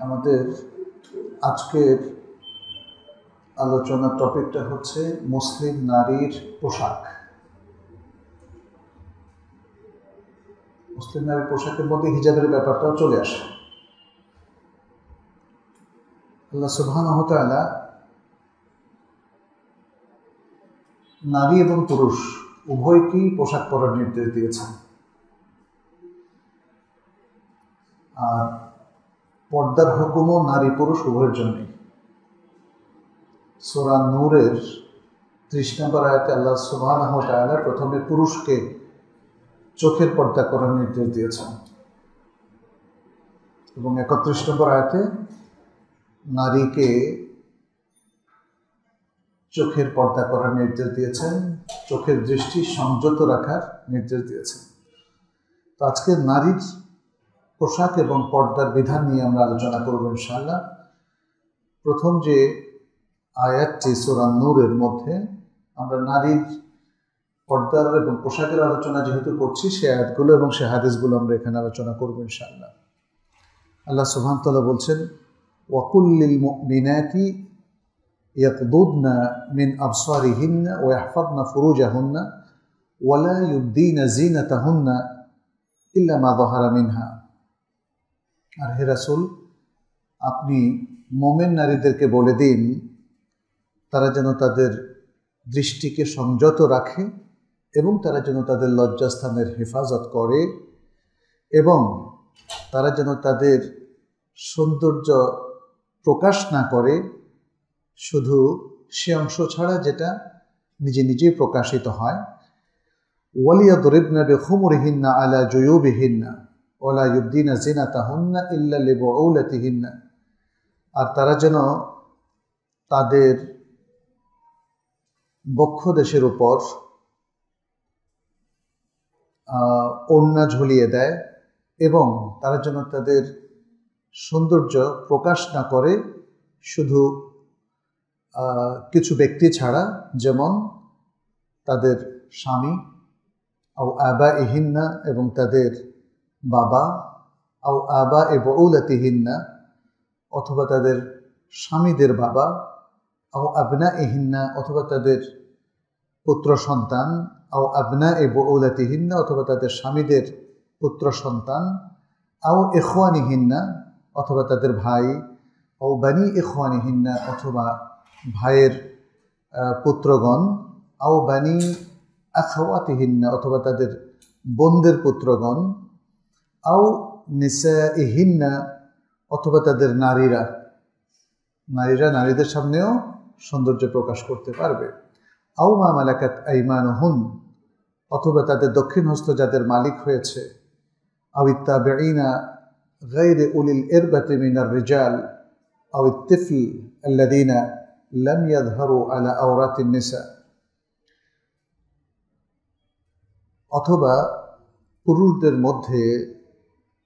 আমাদের আজকের আলোচনার টপিকটা হচ্ছে মুসলিম নারীর পোশাক। মুসলিম নারীর পোশাকের মধ্যে হিজাবের ব্যাপারটাও চলে আসে। আল্লাহ সুবহানাহু ওয়া তাআলা নারী এবং পুরুষ উভয়কেই পোশাক পরার নির্দেশ দিয়েছেন। আর পর্দার হুকুমও নারী পুরুষ উভয়ের জন্যই। সূরা নূরের ৩০ নম্বর আয়াতে আল্লাহ সুবহানাহু ওয়া তাআলা প্রথমে পুরুষকে চোখের পর্দা করার নির্দেশ দিয়েছেন এবং ৩১ নম্বর আয়াতে নারীকে চোখের পর্দা করার নির্দেশ দিয়েছেন, চোখের দৃষ্টি সংযত রাখার নির্দেশ দিয়েছেন। তো আজকে নারীর পোশাক এবং পর্দার বিধান নিয়ে আমরা আলোচনা করব ইনশাআল্লাহ। প্রথম যে আয়াতটি সূরা নূরের মধ্যে আমরা নারীর পর্দার এবং পোশাকের আলোচনা যেহেতু করছি, সেই আয়াতগুলো এবং সেই হাদিসগুলো আমরা এখানে আলোচনা করব ইনশাআল্লাহ। আল্লাহ সুবহানাহু ওয়া তাআলা বলছেন, ওয়াকুল লিল মুমিনাতি ইয়াকদুদনা মিন আবসারিহিন্না ওয়া ইয়াহফাযনা ফুরুজাহুন্না ওয়া লা ইউবদিনা যিনাতাহুন্না ইল্লা মা যাহারা মিনহা। আর হে রাসূল, আপনি মুমিন নারীদেরকে বলে দিন তারা যেন তাদের দৃষ্টিকে সংযত রাখে এবং তারা যেন তাদের লজ্জাস্থানের হেফাজত করে এবং তারা যেন তাদের সৌন্দর্য প্রকাশ না করে শুধু সে অংশ ছাড়া যেটা নিজে নিজেই প্রকাশিত হয়। ওয়ালিয়াদরিবনা বিখুমুরিহিন্না আলা জুয়ুবিহিন্না ওয়ালা ইউবদিনা যিনাতাহুন্না ইল্লা লিবুউলাতিহিন্না। আর তারা যেন তাদের বক্ষদেশের উপর ওড়না ঝুলিয়ে দেয় এবং তারা যেন তাদের সৌন্দর্য প্রকাশ না করে শুধু কিছু ব্যক্তি ছাড়া, যেমন তাদের স্বামী, আও আবাইহিন্না এবং তাদের বাবা, আও আবাইবুউলাতিহিন্না অথবা তাদের স্বামীদের বাবা, আও আবনাইহিন্না অথবা তাদের পুত্র সন্তান, আও আবনাইবুউলাতিহিন্না অথবা তাদের স্বামীদের পুত্র সন্তান, আও ইখওয়ানিহিন্না অথবা তাদের ভাই, আও বানি ইখওয়ানিহিন্না অথবা ভাইয়ের পুত্রগণ, আও বানি আখাওয়াতিহিন্না অথবা তাদের বোনদের পুত্রগণ, আও নিসাইহিন্না অথবা তাদের নারীরা নারীদের সামনেও সৌন্দর্য প্রকাশ করতে পারবে, আও মা মালাকাত আইমানুহুন অথবা তাদের দক্ষিণ হস্ত যাদের মালিক হয়েছে, আও ইত্তাবিঈনা গায়রি উলিল ইরবাতি মিনার রিজাল আও ইত্তিফল আল্লাযীনা লাম ইয়াযহারু আলা আওরাতিন নিসা। অথবা পুরুষদের মধ্যে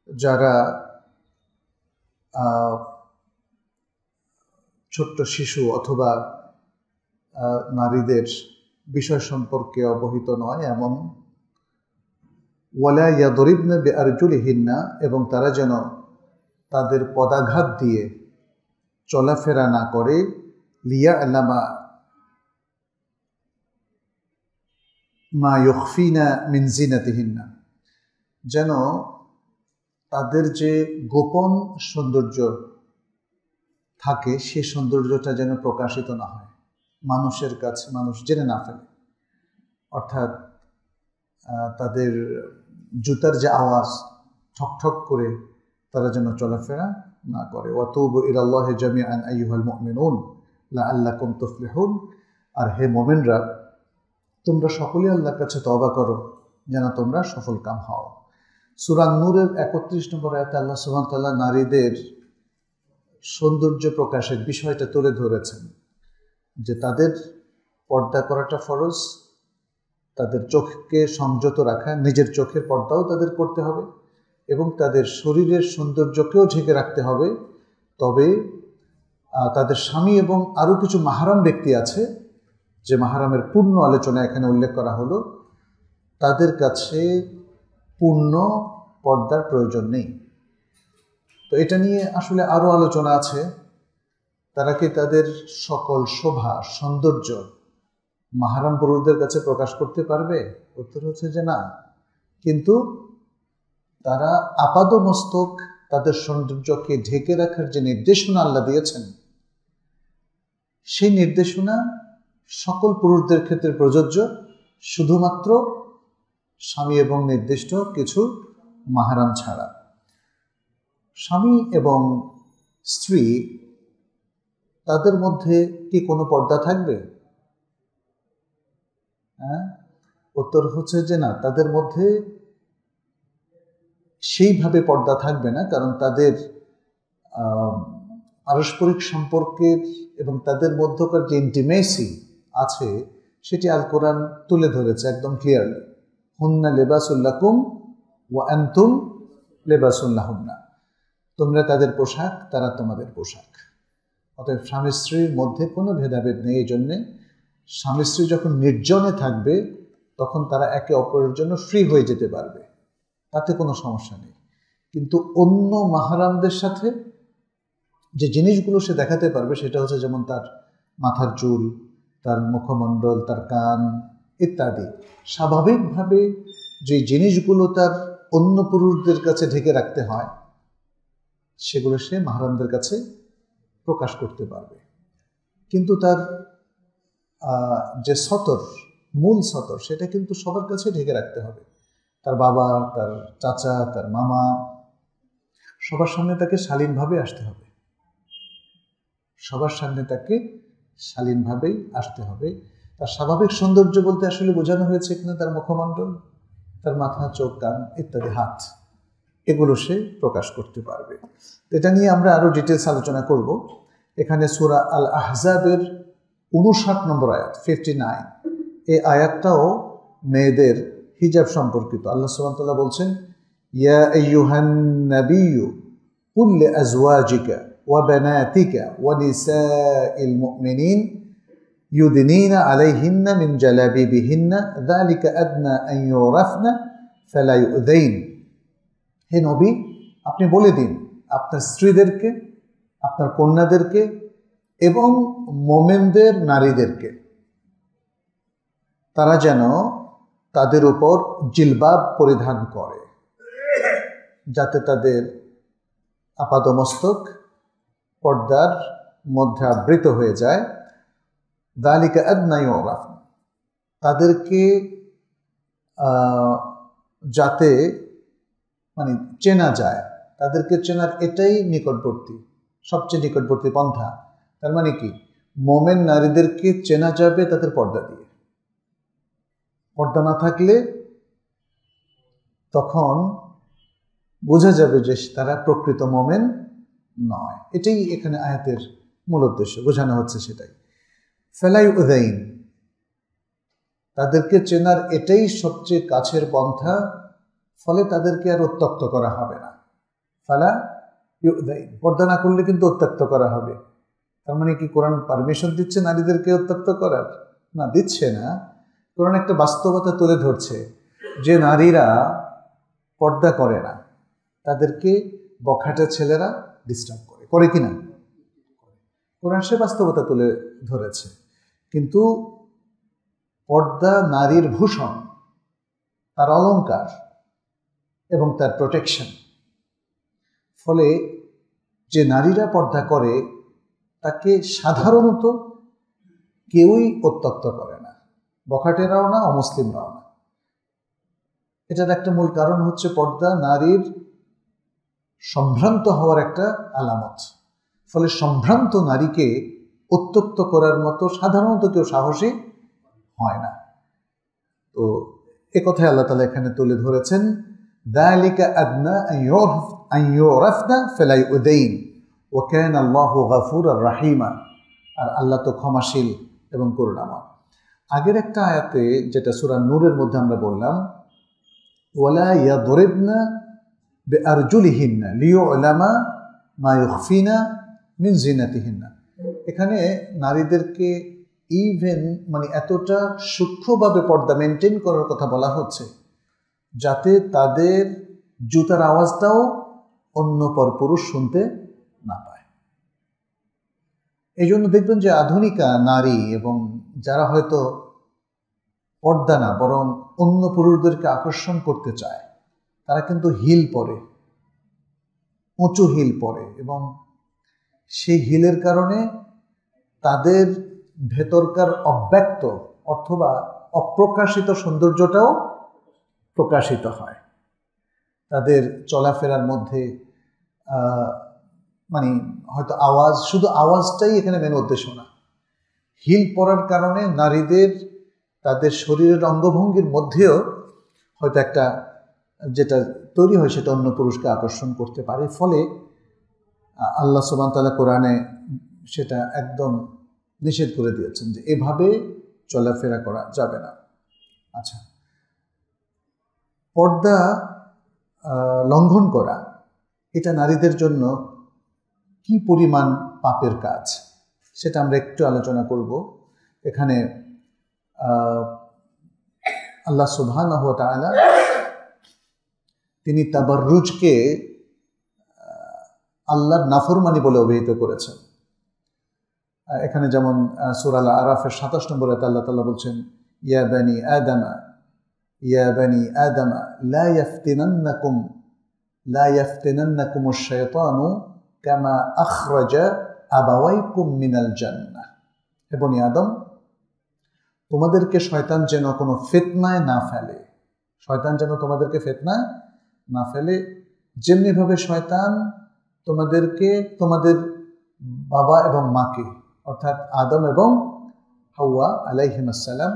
যারা ছোট্ট শিশু অথবা নারীদের বিষয় সম্পর্কে অবহিত নয় এমন। ওয়ালা ইয়াদরিবনা বিআরজুলিহিন্না এবং তারা যেন তাদের পদাঘাত দিয়ে চলাফেরা না করে, লিয়া'লামা মা ইউখফিনা মিন যিনাতিহিন্না যেন তাদের যে গোপন সৌন্দর্য থাকে সে সৌন্দর্যটা যেন প্রকাশিত না হয়, মানুষের কাছে মানুষ জেনে না ফেলে। অর্থাৎ তাদের জুতার যে আওয়াজ ঠকঠক করে তারা যেন চলাফেরা না করে। ওয়াতুবু ইলাল্লাহি জামিআন আইয়ুহাল মুমিনুন লাআল্লাকুম তুফলিহুন। আর হে মুমিনরা, তোমরা সকলেই আল্লাহর কাছে তওবা করো যেন তোমরা সফলকাম হও। সূরা নূরের ৩১ নম্বর আয়াতে আল্লাহ সুবহানাহু ওয়া তাআলা নারীদের সৌন্দর্য প্রকাশের বিষয়টা তুলে ধরেছেন যে তাদের পর্দা করাটা ফরজ, তাদের চোখকে সংযত রাখা, নিজের চোখের পর্দাও তাদের করতে হবে এবং তাদের শরীরের সৌন্দর্যকেও ঢেকে রাখতে হবে। তবে তাদের স্বামী এবং আরও কিছু মাহরাম ব্যক্তি আছে যে মাহরামের পূর্ণ আলোচনা এখানে উল্লেখ করা হলো, তাদের কাছে পূর্ণ পর্দার প্রয়োজন নেই। তো এটা নিয়ে আসলে আরও আলোচনা আছে। তারা কি তাদের সকল শোভা সৌন্দর্য মাহরাম পুরুষদের কাছে প্রকাশ করতে পারবে? উত্তর হচ্ছে যে না। কিন্তু তারা আপাদমস্তক তাদের সৌন্দর্যকে ঢেকে রাখার যে নির্দেশনা আল্লাহ দিয়েছেন, সেই নির্দেশনা সকল পুরুষদের ক্ষেত্রে প্রযোজ্য, শুধুমাত্র স্বামী এবং নির্দিষ্ট কিছু মাহরাম ছাড়া। স্বামী এবং স্ত্রী তাদের মধ্যে কি কোনো পর্দা থাকবে? উত্তর হচ্ছে যে না, তাদের মধ্যে সেইভাবে পর্দা থাকবে না, কারণ তাদের পারস্পরিক সম্পর্কের এবং তাদের মধ্যকার যে ইন্টিমেসি আছে সেটি আল কোরআন তুলে ধরেছে একদম ক্লিয়ারলি। হুন্না লিবাসুল লাকুম ওয়া আনতুম লিবাসুল লাহুন্না, তোমরা তাদের পোশাক, তারা তোমাদের পোশাক। অতএব স্বামী স্ত্রীর মধ্যে কোনো ভেদাভেদ নেই। এই জন্যে স্বামী স্ত্রী যখন নির্জনে থাকবে তখন তারা একে অপরের জন্য ফ্রি হয়ে যেতে পারবে, তাতে কোনো সমস্যা নেই। কিন্তু অন্য মাহরামদের সাথে যে জিনিসগুলো সে দেখাতে পারবে সেটা হচ্ছে যেমন তার মাথার চুল, তার মুখমণ্ডল, তার কান ইত্যাদি। স্বাভাবিকভাবে যে জিনিসগুলো তার অন্য পুরুষদের কাছে ঢেকে রাখতে হয় সেগুলো সে মাহরামদের কাছে প্রকাশ করতে পারবে। কিন্তু তার যে সতর, মূল সতর, সেটা কিন্তু সবার কাছে ঢেকে রাখতে হবে। তার বাবা, তার চাচা, তার মামা, সবার সামনে তাকে শালীনভাবে আসতে হবে, সবার সামনে তাকে শালীনভাবেই আসতে হবে। তার স্বাভাবিক সৌন্দর্য বলতে আসলে বোঝানো হয়েছে এখানে তার মুখমণ্ডল, তার মাথা, চোখ, কান ইত্যাদি, হাত, এগুলো সে প্রকাশ করতে পারবে। এটা নিয়ে আমরা আরও ডিটেলস আলোচনা করব। এখানে সূরা আল আহজাবের 59 নম্বর আয়াত, 59, এই আয়াতটাও মেয়েদের হিজাব সম্পর্কিত। আল্লাহ সুবহানাহু ওয়া তাআলা বলছেন, ইয়া আইয়ুহান নাবিয়্যু কুল লিআজওয়াজিকা ওয়া বানাতিকা ওয়া নিসাইল মুমিনিন ইউদনিনা আলাইহিন্না মিন জালাবিবিহিন্না যালিকা আদনা আন ইউরাফনা ফালা ইউযাইন। হে নবী, আপনি বলে দিন আপনার স্ত্রীদেরকে, আপনার কন্যাদেরকে এবং মোমেনদের নারীদেরকে তারা যেন তাদের উপর জিলবাব পরিধান করে, যাতে তাদের আপাদমস্তক পর্দার মধ্যে আবৃত হয়ে যায়। যালিকা আদনা ইউরাফ, তাদেরকে যাতে মানে চেনা যায়, তাদেরকে চেনার এটাই নিকটবর্তী, সবচেয়ে নিকটবর্তী পন্থা। তার মানে কি, মোমেন নারীদেরকে চেনা যাবে তাদের পর্দা দিয়ে। পর্দা না থাকলে তখন বোঝা যাবে যে তারা প্রকৃত মোমেন নয়। এটাই এখানে আয়াতের মূল উদ্দেশ্য, বোঝানো হচ্ছে সেটাই। ফালা ইউযাইন, তাদেরকে চেনার এটাই সবচেয়ে কাছের পন্থা, ফলে তাদেরকে আর উত্ত্যক্ত করা হবে না। ফালা ইউযাইন, পর্দা না করলে কিন্তু উত্ত্যক্ত করা হবে। তার মানে কি কোরআন পারমিশন দিচ্ছে নারীদেরকে উত্ত্যক্ত করার? না, দিচ্ছে না। কোরআন একটা বাস্তবতা তুলে ধরছে যে নারীরা পর্দা করে না, তাদেরকে বখাটে ছেলেরা ডিস্টার্ব করে কি না? কোরআন সে বাস্তবতা তুলে ধরেছে। কিন্তু পর্দা নারীর ভূষণ, তার অলংকার এবং তার প্রোটেকশন। ফলে যে নারীরা পর্দা করে তাকে সাধারণত কেউই উত্ত্যক্ত করে না, বখাটেরাও না, অমুসলিমরাও না। এটার একটা মূল কারণ হচ্ছে পর্দা নারীর সম্ভ্রান্ত হওয়ার একটা আলামত। ফলে সম্ভ্রান্ত নারীকে উত্ত্যক্ত করার মতো সাধারণত কেউ সাহসী হয় না। তো একথাই আল্লাহ তাআলা এখানে তুলে ধরেছেন, যালিকা আদনা আন ইউরাফনা ফালা ইউযাইন ওয়া কানা আল্লাহু গফুরার রাহিমা। আর আল্লাহ তো ক্ষমাশীল এবং করুণাময়। আগের একটা আয়াতে যেটা সূরা নূরের মধ্যে আমরা বললাম, ওয়ালা ইয়াদরিবনা বিআরজুলিহিন্না লিয়ুলামা মা ইউখফিনা মিন জিনাতিহিন্না, এখানে নারীদেরকে ইভেন মানে এতটা সূক্ষ্মভাবে পর্দা মেনটেন করার কথা বলা হচ্ছে যাতে তাদের জুতার আওয়াজটাও অন্য পরপুরুষ শুনতে না পায়। এই জন্য দেখবেন যে আধুনিকা নারী এবং যারা হয়তো পর্দা না বরং অন্য পুরুষদেরকে আকর্ষণ করতে চায়, তারা কিন্তু হিল পরে, উঁচু হিল পরে, এবং সেই হিলের কারণে তাদের ভেতরকার অব্যক্ত অথবা অপ্রকাশিত সৌন্দর্যটাও প্রকাশিত হয়। তাদের চলাফেরার মধ্যে মানে হয়তো আওয়াজ, শুধু আওয়াজটাই এখানে মেন উদ্দেশ্য না। হিল পরার কারণে নারীদের তাদের শরীরের অঙ্গভঙ্গির মধ্যেও হয়তো একটা যেটা তৈরি হয় সেটা অন্য পুরুষকে আকর্ষণ করতে পারে। ফলে আল্লাহ সুবহানাহু ওয়া তাআলা কোরআনে সেটা একদম নিষেধ করে দিয়েছেন যে এভাবে চলাফেরা করা যাবে না। আচ্ছা, পর্দা লঙ্ঘন করা এটা নারীদের জন্য কি পরিমাণ পাপের কাজ সেটা আমরা একটু আলোচনা করব। এখানে আল্লাহ সুবহানাহু ওয়া তাআলা তিনি তাবাররুজকে আল্লাহর নাফরমানি বলে অভিহিত করেছেন। এখানে যেমন সূরা আল আরাফের 27 নম্বর আয়াতে আল্লাহ তাআলা বলছেন, ইয়া বানি আদামা লা ইয়াফতিনান্নাকুমুশ শাইতানু কামা আখরাজা আবাওয়াইকুম মিনাল জান্নাহ। হে বনি আদম, তোমাদেরকে শয়তান যেন কোনো ফিতনায় না ফেলে, শয়তান যেন তোমাদেরকে ফিতনায় না ফেলে, যেমনিভাবে শয়তান তোমাদেরকে তোমাদের বাবা এবং মাকে অর্থাৎ আদম এবং হাওয়া আলাইহিমুস সালাম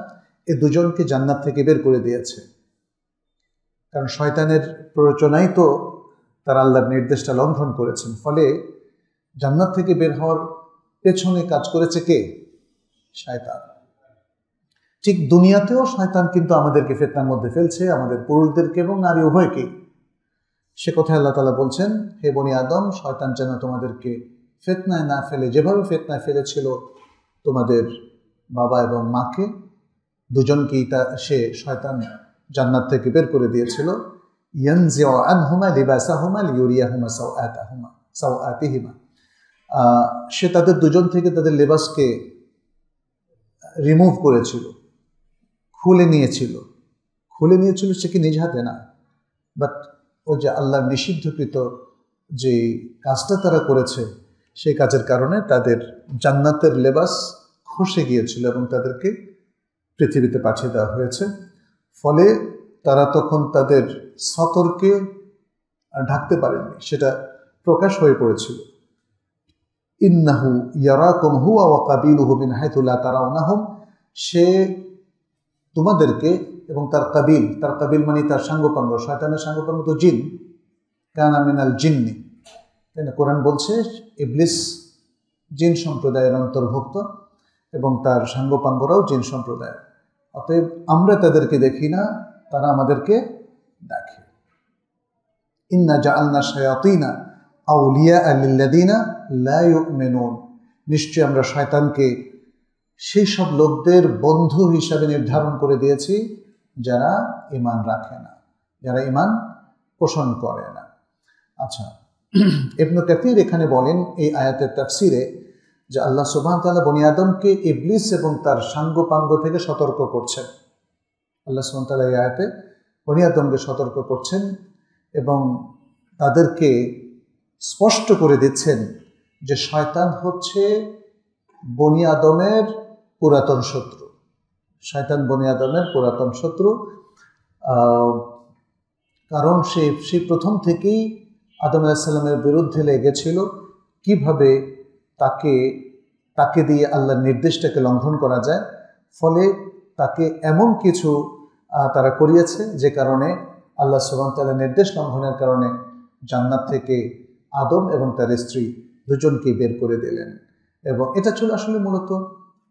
এই দুজনকে জান্নাত থেকে বের করে দিয়েছে। কারণ শয়তানের প্ররোচনায় তো তারা আল্লাহর নির্দেশটা লঙ্ঘন করেছেন। ফলে জান্নাত থেকে বের হওয়ার পেছনে কাজ করেছে কে? শয়তান। ঠিক দুনিয়াতেও শয়তান কিন্তু আমাদেরকে ফিতনার মধ্যে ফেলছে, আমাদের পুরুষদেরকে এবং নারী উভয়কে। সে কথায় আল্লাহ তাআলা বলছেন, হে বনি আদম, শয়তান যেন তোমাদেরকে ফিতনায় না ফেলে, যেভাবে ফিতনায় ফেলেছিল তোমাদের বাবা এবং মাকে, দুজনকেই সে শয়তান জান্নাত থেকে বের করে দিয়েছিল। ইয়ানজিউ আনহুমা লিবাসাহুমা লিউরিয়াহুমা সাওআতিহিমা, সে তাদের দুজন থেকে তাদের লেবাসকে রিমুভ করেছিল, খুলে নিয়েছিল সে কি নিজ হাতে না, বাট ও যে আল্লাহর নিষিদ্ধকৃত যে কাজটা তারা করেছে সেই কাজের কারণে তাদের জান্নাতের লেবাস খসে গিয়েছিল এবং তাদেরকে পৃথিবীতে পাঠিয়ে দেওয়া হয়েছে। ফলে তারা তখন তাদের সতরকে ঢাকতে পারেননি, সেটা প্রকাশ হয়ে পড়েছিল। ইন্নাহু ইয়ারাকুম হুয়া ওয়া কাবিলুহু মিন হাইথু লা তারাউনাহুম, সে তোমাদেরকে এবং তার কাবিল মানে তার সাঙ্গপাঙ্গ, শয়তানের সাঙ্গপাঙ্গ তো জিন, কানা মিনাল জিন্নি, তাই না? কোরআন বলছে ইবলিস জিন সম্প্রদায়ের অন্তর্ভুক্ত এবং তার সাঙ্গপাঙ্গরাও জিন সম্প্রদায়ের। অতএব আমরা তাদেরকে দেখি না, তারা আমাদেরকে দেখে। ইন্না জাআলনা শায়াতিনা আউলিয়া লিল্লাযিনা লা ইউমিনুন, নিশ্চয় আমরা শয়তানকে সেই সব লোকদের বন্ধু হিসাবে নির্ধারণ করে দিয়েছি যারা ঈমান রাখে না, যারা ঈমান পোষণ করে না। আচ্ছা, ইবনে কাসির এখানে বলেন এই আয়াতের তাফসিরে যে আল্লাহ সুবহানাহু ওয়া তাআলা বনি আদমকে ইবলিস এবং তার সাঙ্গপাঙ্গ থেকে সতর্ক করছেন। আল্লাহ সুবহানাহু ওয়া তাআলা এই আয়াতে বনি আদমকে সতর্ক করছেন এবং তাদেরকে স্পষ্ট করে দিচ্ছেন যে শয়তান হচ্ছে বনি আদমের পুরাতন শত্রু। শয়তান বনি আদমের পুরাতন শত্রু, কারণ সে প্রথম থেকেই আদম আলাইহিস সালামের বিরুদ্ধে লেগেছিল কিভাবে তাকে দিয়ে আল্লাহর নির্দেশটাকে লঙ্ঘন করা যায়। ফলে তাকে এমন কিছু তারা করিয়েছে যে কারণে আল্লাহ সুবহানাহু ওয়া তাআলার নির্দেশ লঙ্ঘনের কারণে জান্নাত থেকে আদম এবং তার স্ত্রী দুজনকে বের করে দিলেন। এবং এটা ছিল আসলে মূলত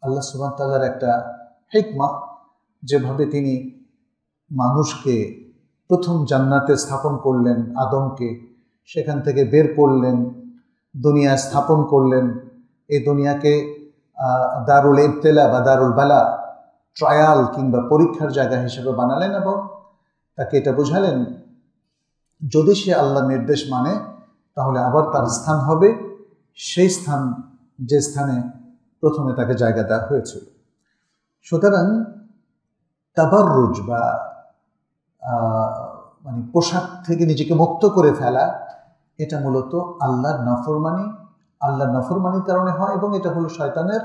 আল্লাহ সুবহানাহু ওয়া তাআলার একটা হিকমত, যেভাবে তিনি মানুষকে প্রথম জান্নাতে স্থাপন করলেন, আদমকে সেখান থেকে বের করলেন, দুনিয়া স্থাপন করলেন, এই দুনিয়াকে দারুল ইবতিলা বা দারুল বালা, ট্রায়াল কিংবা পরীক্ষার জায়গা হিসেবে বানালেন এবং তাকে এটা বুঝালেন যদি সে আল্লাহর নির্দেশ মানে তাহলে আবার তার স্থান হবে সেই স্থান যে স্থানে প্রথমে তাকে জায়গা দেওয়া হয়েছিল। সুতরাং তাবাররুজ বা মানে পোশাক থেকে নিজেকে মুক্ত করে ফেলা, এটা মূলত আল্লাহর নফরমানির কারণে হয়, এবং এটা হলো শয়তানের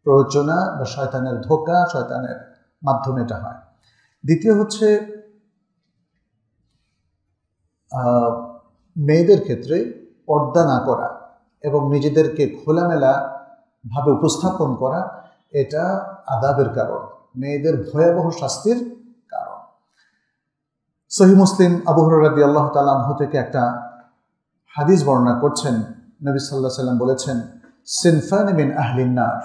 প্ররোচনা বা শয়তানের ধোঁকা, শয়তানের মাধ্যমে এটা হয়। দ্বিতীয় হচ্ছে মেয়েদের ক্ষেত্রে পর্দা না করা এবং নিজেদেরকে খোলামেলা ভাবে উপস্থাপন করা, এটা আযাবের কারণ, মেয়েদের ভয়াবহ শাস্তির কারণ। সহিহ মুসলিম আবু হুরায়রা রাদিয়াল্লাহু তাআলা আনহু থেকে একটা হাদিস বর্ণনা করছেন, নবী সাল্লাল্লাহু আলাইহি ওয়াসাল্লাম বলেছেন, সিনফান মিন আহলিন নার,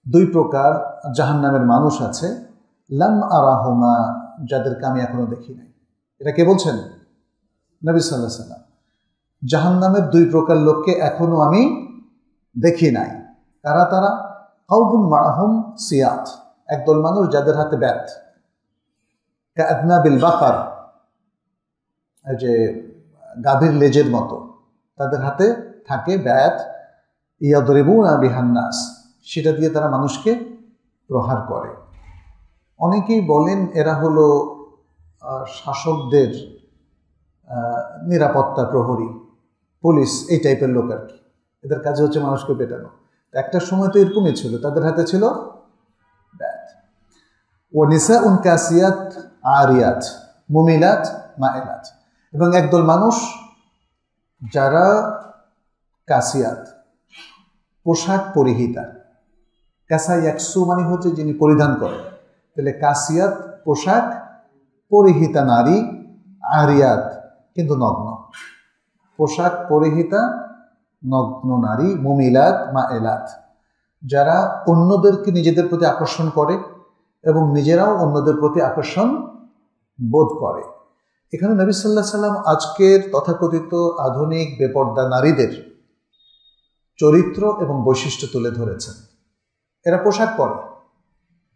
দুই প্রকার জাহান্নামের মানুষ আছে, লাম আরাহুমা, যাদেরকে আমি এখনো দেখি নাই। এটা কে বলছেন? নবী সাল্লাল্লাহু আলাইহি ওয়াসাল্লাম। জাহান্নামের দুই প্রকার লোককে এখনো আমি দেখি নাই। কারা তারা? কাউবুন মাআহুম সিয়াত, একদল মানুষ যাদের হাতে ব্যাত, কাআদনাবিল বাকার, এই যে গাভীর লেজের মতো তাদের হাতে থাকে ব্যাত, ইয়াদরিবুনা বিহান নাস, সেটা দিয়ে তারা মানুষকে প্রহার করে। অনেকেই বলেন এরা হলো শাসকদের নিরাপত্তা প্রহরী, পুলিশ, এই টাইপের লোক আর কি। এদের কাজ হচ্ছে মানুষকে পেটানো। একটা সময় তো এরকমই ছিল, তাদের হাতে ছিল ব্যাত। ও নিসাউন কাসিয়াত আরিয়াত মুমিলাত মাইলাত, এবং একদল মানুষ যারা কাসিয়াত, পোশাক পরিহিতা। কাসা ইয়াকসু মানে হচ্ছে যিনি পরিধান করেন, তাহলে কাসিয়াত পোশাক পরিহিতা নারী, আরিয়াত কিন্তু নগ্ন, পোশাক পরিহিতা নগ্ন নারী, মুমিলাত মাইলাত, যারা অন্যদেরকে নিজেদের প্রতি আকর্ষণ করে এবং নিজেরাও অন্যদের প্রতি আকর্ষণ বোধ করে। এখানে নবী সাল্লাল্লাহু আলাইহি ওয়াসাল্লাম আজকের তথাকথিত আধুনিক বেপর্দা নারীদের চরিত্র এবং বৈশিষ্ট্য তুলে ধরেছেন। এরা পোশাক পরে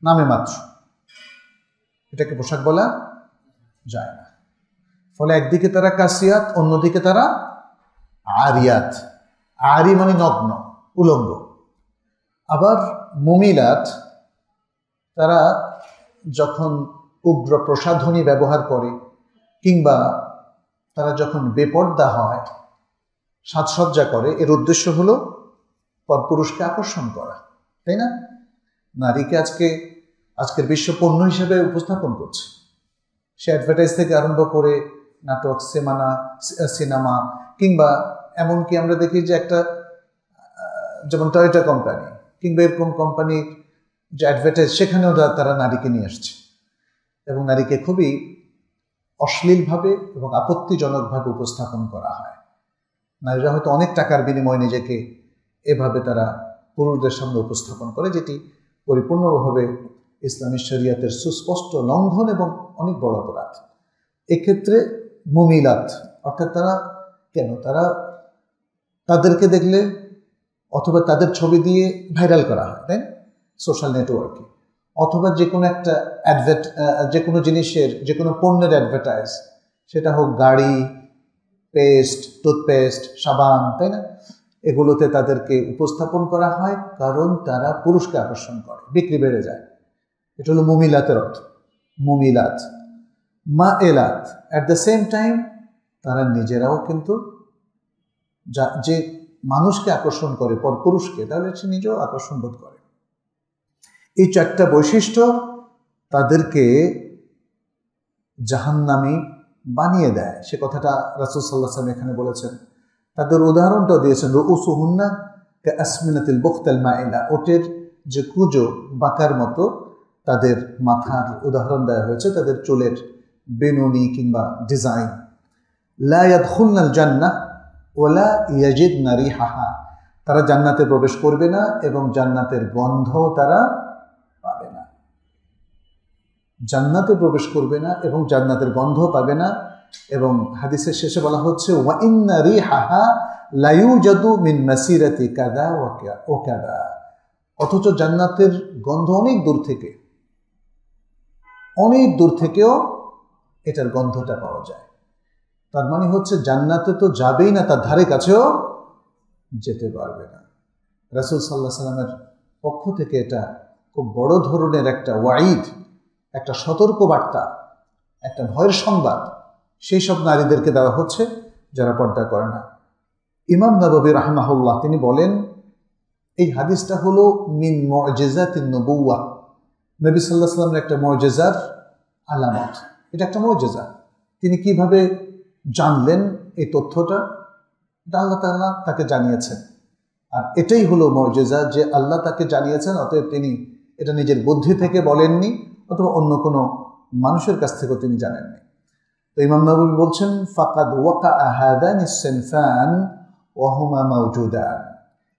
নামে মাত্র, এটাকে পোশাক বলা যায় না। ফলে একদিকে তারা কাসিয়াত, অন্যদিকে তারা আরিয়াত। আরি মানে নগ্ন, উলঙ্গ। আবার মুমিলাত, তারা যখন উগ্র প্রসাধনী ব্যবহার করে কিংবা তারা যখন বেপর্দা হয়, সাজসজ্জা করে, এর উদ্দেশ্য হলো পরপুরুষকে আকর্ষণ করা, তাই না? নারীকে আজকের বিশ্ব পণ্য হিসেবে উপস্থাপন করছে। সে অ্যাডভার্টাইজ থেকে আরম্ভ করে নাটক, সিনেমা কিংবা এমনকি আমরা দেখি যে একটা যেমন টয়োটা কোম্পানি কিংবা এরকম কোম্পানির যে অ্যাডভার্টাইজ, সেখানেও তারা নারীকে নিয়ে আসছে এবং নারীকে খুবই অশ্লীলভাবে এবং আপত্তিজনকভাবে উপস্থাপন করা হয়। নারীরা হয়তো অনেক টাকার বিনিময়ে নিজেকে এভাবে তারা পুরুষদের সামনে উপস্থাপন করে, যেটি পরিপূর্ণভাবে ইসলামী শরিয়তের সুস্পষ্ট লঙ্ঘন এবং অনেক বড় অপরাধ। এক্ষেত্রে মুমিলাত অর্থাৎ তারা তাদেরকে দেখলে অথবা তাদের ছবি দিয়ে ভাইরাল করা হয়, তাই না, সোশ্যাল নেটওয়ার্কে, অথবা যে কোনো একটা যে কোনো জিনিসের, যে কোনো পণ্যের অ্যাডভার্টাইজ, সেটা হোক গাড়ি, পেস্ট, টুথপেস্ট, সাবান, তাই না, এগুলোতে তাদেরকে উপস্থাপন করা হয় কারণ তারা পুরুষকে আকর্ষণ করে, বিক্রি বেড়ে যায়। এটা হলো মুমিলাতের অর্থ। মুমিলাত। মাইলাত, অ্যাট দ্য সেম টাইম তারা নিজেরাও কিন্তু যে মানুষকে আকর্ষণ করে, পরপুরুষকে, তাহলে সে নিজেও আকর্ষণ বোধ করে। এই চারটা বৈশিষ্ট্য তাদেরকে জাহান্নামী বানিয়ে দেয়। সে কথাটা রাসূল সাল্লাল্লাহু আলাইহি ওয়াসাল্লাম এখানে বলেছেন। তাদের উদাহরণটাও দিয়েছেন, রুউসুহুন্না কাআসমিনাতিল বুখতাল মাইলা, ওটের যে কুঁজো বাঁকার মতো তাদের মাথার উদাহরণ দেওয়া হয়েছে, তাদের চুলের বেনুনি কিংবা ডিজাইন। লা ইয়াদখুলনাল জান্নাহ ওয়ালা ইয়াজিদনা রিহাহা, তারা জান্নাতে প্রবেশ করবে না এবং জান্নাতের গন্ধও তারা পাবে না। জান্নাতে প্রবেশ করবে না এবং জান্নাতের গন্ধ পাবে না। এবং হাদিসের শেষে বলা হচ্ছে ওয়া ইন্না রিহাহা লা ইউজাদু মিন মাসিরাতি কাযা ওয়া কাযা, অথচ জান্নাতের গন্ধ অনেক দূর থেকেও এটার গন্ধটা পাওয়া যায়। তার মানে হচ্ছে জান্নাতে তো যাবেই না, তার ধারে কাছেও যেতে পারবে না। রাসূল সাল্লাল্লাহু আলাইহি সাল্লামের পক্ষ থেকে এটা খুব বড় ধরনের একটা ওয়াইদ, একটা সতর্ক বার্তা, একটা ভয়ের সংবাদ সেই সব নারীদেরকে দেওয়া হচ্ছে যারা পর্দা করে না। ইমাম নববী রাহিমাহুল্লাহ তিনি বলেন, এই হাদিসটা হলো মিন মুজিজাতিন নবুওয়াহ, নবী সাল্লাল্লাহু আলাইহি সাল্লামের একটা মুজিজার আলামত। এটা একটা মুজিজা। তিনি কিভাবে জানলেন এই তথ্যটা? এটা আল্লাহ তাআলা তাকে জানিয়েছেন, আর এটাই হলো মুজিজা যে আল্লাহ তাকে জানিয়েছেন, অতএব তিনি এটা নিজের বুদ্ধি থেকে বলেননি অথবা অন্য কোনো মানুষের কাছ থেকেও তিনি জানেননি। তো ইমাম নববী বলছেন, ফাকাদ ওয়াকাআ হাদানিস সিনফান ওয়া হুমা মাওজুদান,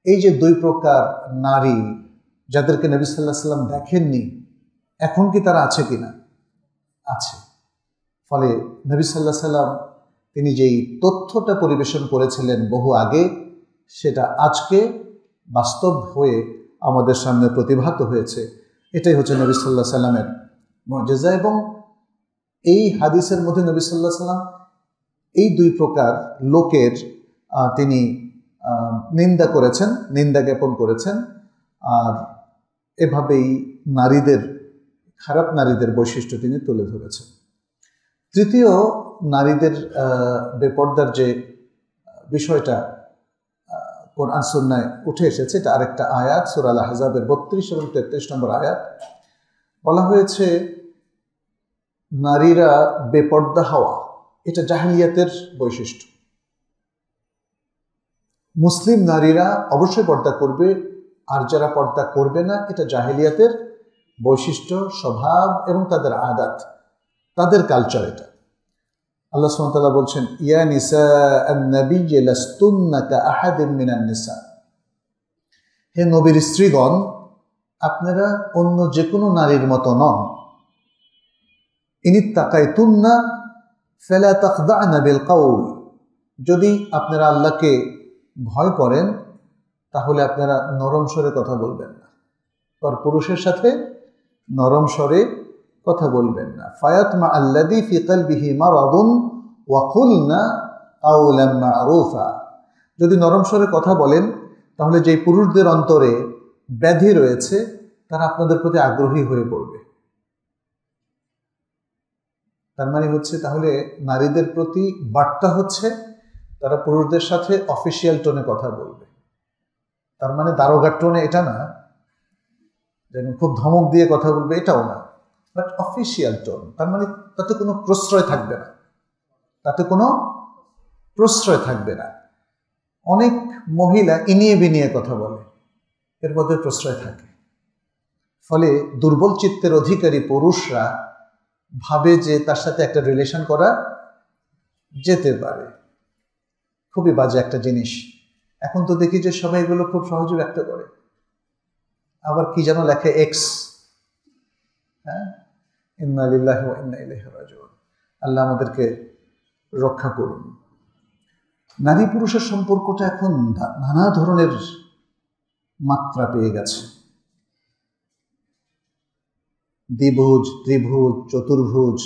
এই যে দুই প্রকার নারী যাদেরকে নবী সাল্লাল্লাহু আলাইহি সাল্লাম দেখেননি, এখন কি তারা আছে কিনা? আছে। ফলে নবী সাল্লাল্লাহু আলাইহি সাল্লাম তিনি যেই তথ্যটা পরিবেশন করেছিলেন বহু আগে, সেটা আজকে বাস্তব হয়ে আমাদের সামনে প্রতিভাত হয়েছে। এটাই হচ্ছে নবী সাল্লাল্লাহু আলাইহি সাল্লামের মুজিজা। এবং এই হাদিসের মধ্যে নবী সাল্লাল্লাহু আলাইহি সাল্লাম এই দুই প্রকার লোকের তিনি নিন্দা করেছেন, নিন্দা জ্ঞাপন করেছেন, আর এভাবেই নারীদের, খারাপ নারীদের বৈশিষ্ট্য তিনি তুলে ধরেছেন। তৃতীয়, নারীদের বেপর্দার যে বিষয়টা কোরআন সুন্নায় উঠে এসেছে, এটা আরেকটা আয়াত, সূরা আল আহজাবের 32 এবং 33 নম্বর আয়াত। বলা হয়েছে নারীরা বেপর্দা হওয়া এটা জাহেলিয়াতের বৈশিষ্ট্য। মুসলিম নারীরা অবশ্যই পর্দা করবে, আর যারা পর্দা করবে না এটা জাহেলিয়াতের বৈশিষ্ট্য, স্বভাব এবং তাদের আদাত, তাদের কালচার। এটা আল্লাহ সুবহানাহু ওয়া তাআলা বলছেন, ইয়া নিসা আন-নাবিয়্যি লাস্তুন্না কাআহাদিন মিনান নিসা, হে নবীর স্ত্রীগণ আপনারা অন্য যে কোনো নারীর মতো নন। ইনিত্তাকাইতুন্না ফালা তাখদা'না বিল কাউল, যদি আপনারা আল্লাহকে ভয় করেন তাহলে আপনারা নরম স্বরে কথা বলবেন না, পর পুরুষের সাথে নরম স্বরে কথা বলবেন না। ফায়াতমা আল্লাযী ফি কলবিহি মারাদুন ওয়া কুলনা কাওলাম মা'রুফা, যদি নরম স্বরে কথা বলেন তাহলে যেই পুরুষদের অন্তরে ব্যাধি রয়েছে তারা আপনাদের প্রতি আগ্রহী হয়ে পড়বে। তার মানে হচ্ছে তাহলে নারীদের প্রতি বার্তা হচ্ছে তারা পুরুষদের সাথে অফিসিয়াল টোনে কথা বলবে। তার মানে দারোগার টোনে এটা না, যেন খুব ধমক দিয়ে কথা বলবে, এটাও না, বাট অফিসিয়াল টোন। তার মানে তাতে কোনো প্রশ্রয় থাকবে না, তাতে কোনো প্রশ্রয় থাকবে না। অনেক মহিলা ইনিয়ে বিনিয়ে কথা বলে, এর মধ্যে প্রশ্রয় থাকে। ফলে দুর্বল চিত্তের অধিকারী পুরুষরা ভাবে যে তার সাথে একটা রিলেশন করা যেতে পারে। খুবই বাজে একটা জিনিস। এখন তো দেখি যে সবাই এগুলো খুব সহজে ব্যক্ত করে। আবার কি যেন লেখে এক্স, হ্যাঁ, ইন্না লিল্লাহি ওয়া ইন্না ইলাইহি রাজিউন। আল্লাহ আমাদেরকে রক্ষা করুন। নারী পুরুষের সম্পর্কটা এখন নানা ধরনের মাত্রা পেয়ে গেছে। দ্বিভুজ, ত্রিভুজ, চতুর্ভুজ।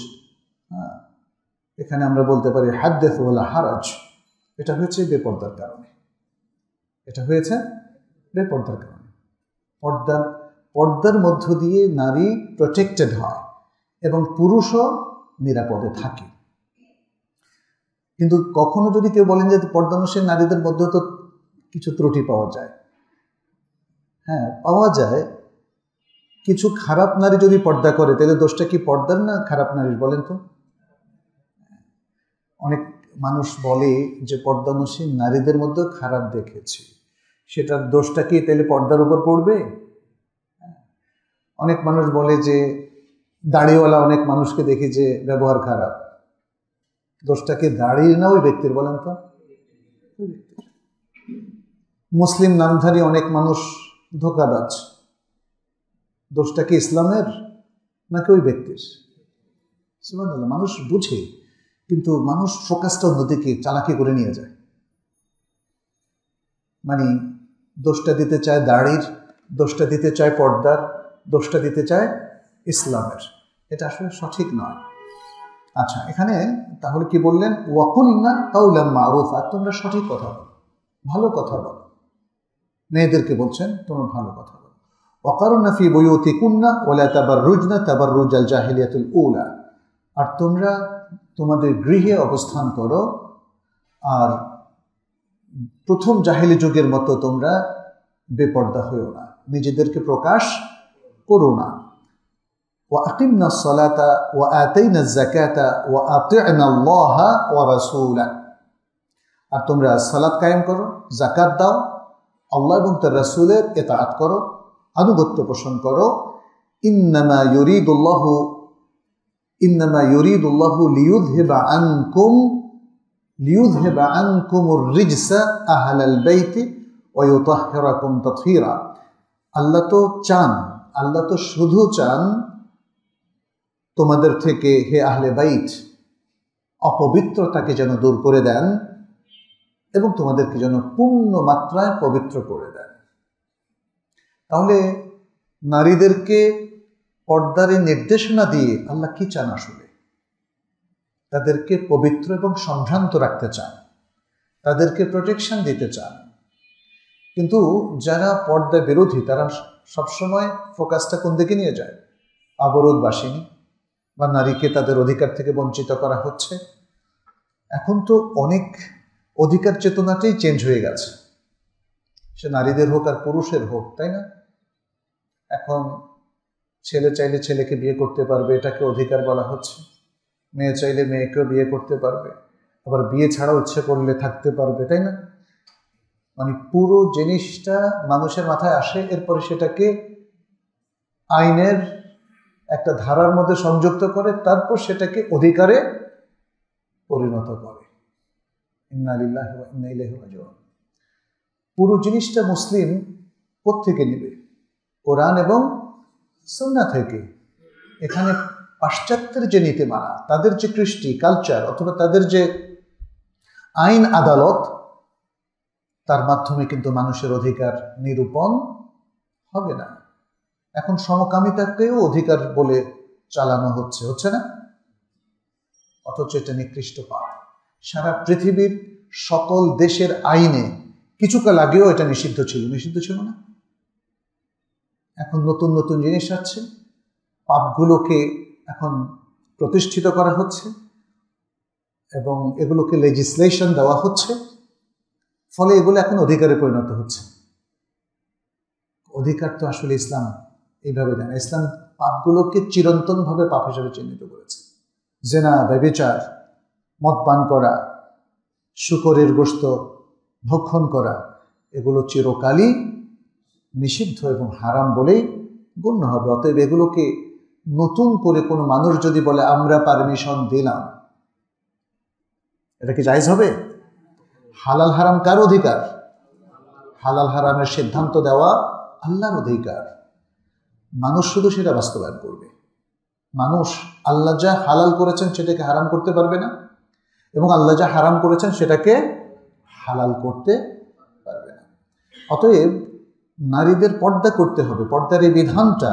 এখানে আমরা বলতে পারি হাদ্দিস ওয়ালা হারাজ। এটা হয়েছে বেপর্দার কারণে, এটা হয়েছে বেপর্দার কারণে। পর্দার মধ্য দিয়ে নারী প্রোটেক্টেড হয় এবং পুরুষও নিরাপদে থাকে। কিন্তু কখনো যদি কেউ বলেন যে পর্দানশীল নারীদের মধ্যে তো কিছু ত্রুটি পাওয়া যায়, হ্যাঁ পাওয়া যায়। কিছু খারাপ নারী যদি পর্দা করে তাহলে দোষটা কি পর্দার না খারাপ নারীর? বলেন তো। অনেক মানুষ বলে যে পর্দানশীল নারীদের মধ্যে খারাপ দেখেছি, সেটার দোষটা কি তাহলে পর্দার উপর পড়বে? অনেক মানুষ বলে যে দাড়িওয়ালা অনেক মানুষকে দেখি যে ব্যবহার খারাপ, দোষটা কি দাড়ির না ওই ব্যক্তির? বলেন তো। মুসলিম নামধারী অনেক মানুষ ধোঁকাবাজ, দোষটা কি ইসলামের নাকি ওই ব্যক্তির? সুবহানাল্লাহ। মানুষ বুঝে, কিন্তু মানুষ ফোকাসটা অন্যদিকে চালাকি করে নিয়ে যায়। মানে দোষটা দিতে চায় দাড়ির, দোষটা দিতে চায় পর্দার, দোষটা দিতে চায় ইসলামের। এটা আসলে সঠিক নয়। আচ্ছা, এখানে তাহলে কি বললেন? ওয়াকুলনা কাউলাম মারুফা, তোমরা সঠিক কথা বলো, ভালো কথা বলো। মেয়েদেরকে বলছেন তোমরা ভালো কথা বলো। ওয়াকারনা ফি বুয়ুতিকুন্না ওয়ালা তাবাররুজনা তাবাররুজাল জাহিলিয়াতুল উলা, আর তোমরা তোমাদের গৃহে অবস্থান করো আর প্রথম জাহেলি যুগের মতো তোমরা বেপর্দা হইও না, নিজেদেরকে প্রকাশ করো না। وأقمنا الصلاة وآتينا الزكاة وأطعنا الله ورسوله, আর তোমরা সালাত কায়েম করো, যাকাত দাও, আল্লাহ এবং তার রাসূলের ইতাআত করো, আনুগত্য পোষণ করো। ইন্নামা ইউরিদুল্লাহু লিইউযহিবা আনকুমুর রিজসা আহলাল বাইতি ওয়া ইউতাহহিরাকুম তাতহীরা। আল্লাহ তো শুধু চান তোমাদের থেকে, হে আহলে বাইত, অপবিত্রতাকে যেন দূর করে দেন এবং তোমাদেরকে যেন পূর্ণ মাত্রায় পবিত্র করে দেন। তাহলে নারীদেরকে পর্দার নির্দেশনা দিয়ে আল্লাহ কি চান? আসলে তাদেরকে পবিত্র এবং সম্ভ্রান্ত রাখতে চান, তাদেরকে প্রোটেকশন দিতে চান। কিন্তু যারা পর্দা বিরোধী তারা সবসময় ফোকাসটা কোন দিকে নিয়ে যায়? অবরোধবাসিনী বা নারীকে তাদের অধিকার থেকে বঞ্চিত করা হচ্ছে। এখন তো অনেক অধিকার চেতনাটাই চেঞ্জ হয়ে গেছে, সে নারীদের হোক আর পুরুষের হোক, তাই না? এখন ছেলে চাইলে ছেলেকে বিয়ে করতে পারবে, এটাকে অধিকার বলা হচ্ছে। মেয়ে চাইলে মেয়েকেও বিয়ে করতে পারবে, আবার বিয়ে ছাড়াও ইচ্ছে করলে থাকতে পারবে, তাই না? মানে পুরো জিনিসটা মানুষের মাথায় আসে, এরপরে সেটাকে আইনের একটা ধারার মধ্যে সংযুক্ত করে, তারপর সেটাকে অধিকারে পরিণত করে। ইন্না লিল্লাহি ওয়া ইন্না ইলাইহি রাজিউন। পুরো জিনিসটা মুসলিম কোত্থেকে নেবে? কোরআন এবং সুন্নাহ থেকে। এখানে পাশ্চাত্যের যে নীতিমালা, তাদের যে কৃষ্টি কালচার অথবা তাদের যে আইন আদালত, তার মাধ্যমে কিন্তু মানুষের অধিকার নিরূপণ হবে না। এখন সমকামিতাকেও অধিকার বলে চালানো হচ্ছে না? অথচ এটা নিকৃষ্ট পাপ। সারা পৃথিবীর সকল দেশের আইনে কিছুকাল আগেও এটা নিষিদ্ধ ছিল না? এখন নতুন নতুন জিনিস আছে, পাপগুলোকে এখন প্রতিষ্ঠিত করা হচ্ছে এবং এগুলোকে লেজিসলেশন দেওয়া হচ্ছে, ফলে এগুলো এখন অধিকারে পরিণত হচ্ছে। অধিকার তো আসলে ইসলাম এইভাবে দেয় না। ইসলাম পাপগুলোকে চিরন্তনভাবে পাপ হিসেবে চিহ্নিত করেছে। জেনা, ব্যভিচার, মদ পান করা, শূকরের গোশত ভক্ষণ করা, এগুলো চিরকালই নিষিদ্ধ এবং হারাম বলেই গণ্য হবে। অতএব এগুলোকে নতুন করে কোনো মানুষ যদি বলে আমরা পারমিশন দিলাম, এটা কি জায়েজ হবে? হালাল হারাম কার অধিকার? হালাল হারামের সিদ্ধান্ত দেওয়া আল্লাহর অধিকার। মানুষ শুধু সেটা বাস্তবায়ন করবে। মানুষ আল্লাহ যা হালাল করেছেন সেটাকে হারাম করতে পারবে না, এবং আল্লাহ যা হারাম করেছেন সেটাকে হালাল করতে পারবে না। অতএব নারীদের পর্দা করতে হবে। পর্দার এই বিধানটা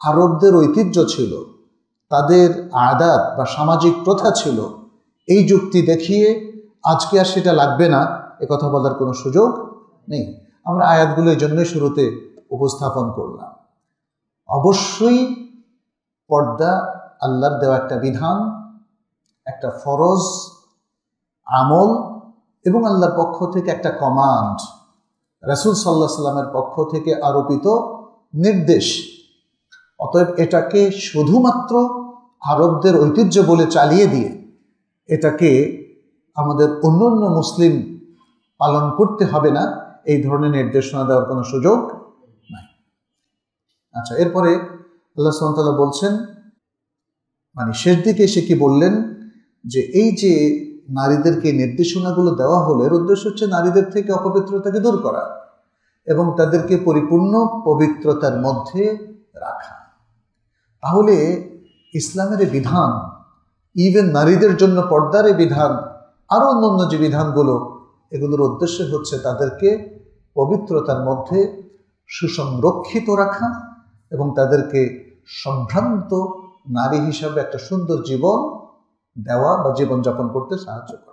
আরবদের ঐতিহ্য ছিল, তাদের আদাত বা সামাজিক প্রথা ছিল। এই যুক্তি দেখিয়ে আজকে আর সেটা লাগবে না এ কথা বলার কোনো সুযোগ নেই। আমরা আয়াতগুলো এই জন্যই শুরুতে উপস্থাপন করলাম। অবশ্যই পর্দা আল্লাহর দেওয়া একটা বিধান, একটা ফরজ আমল এবং আল্লাহর পক্ষ থেকে একটা কমান্ড, রাসূল সাল্লাল্লাহু আলাইহি সাল্লামের পক্ষ থেকে আরোপিত নির্দেশ। অতএব এটাকে শুধুমাত্র আরবদের ঐতিহ্য বলে চালিয়ে দিয়ে এটাকে আমাদের অন্যান্য মুসলিম পালন করতে হবে না, এই ধরনের নির্দেশনা দেওয়ার কোনো সুযোগ নাই। আচ্ছা, এরপরে আল্লাহ সুবহানাহু ওয়া তাআলা বলছেন, মানে শেষ দিকে এসে কি বললেন, যে এই যে নারীদেরকে নির্দেশনাগুলো দেওয়া হলো, এর উদ্দেশ্য হচ্ছে নারীদের থেকে অপবিত্রতাকে দূর করা এবং তাদেরকে পরিপূর্ণ পবিত্রতার মধ্যে রাখা। তাহলে ইসলামের এই বিধান, ইভেন নারীদের জন্য পর্দার এই বিধান, আরও অন্যান্য যে বিধানগুলো, এগুলোর উদ্দেশ্য হচ্ছে তাদেরকে পবিত্রতার মধ্যে সুসংরক্ষিত রাখা এবং তাদেরকে সম্ভ্রান্ত নারী হিসাবে একটা সুন্দর জীবন দেওয়া বা জীবনযাপন করতে সাহায্য করে।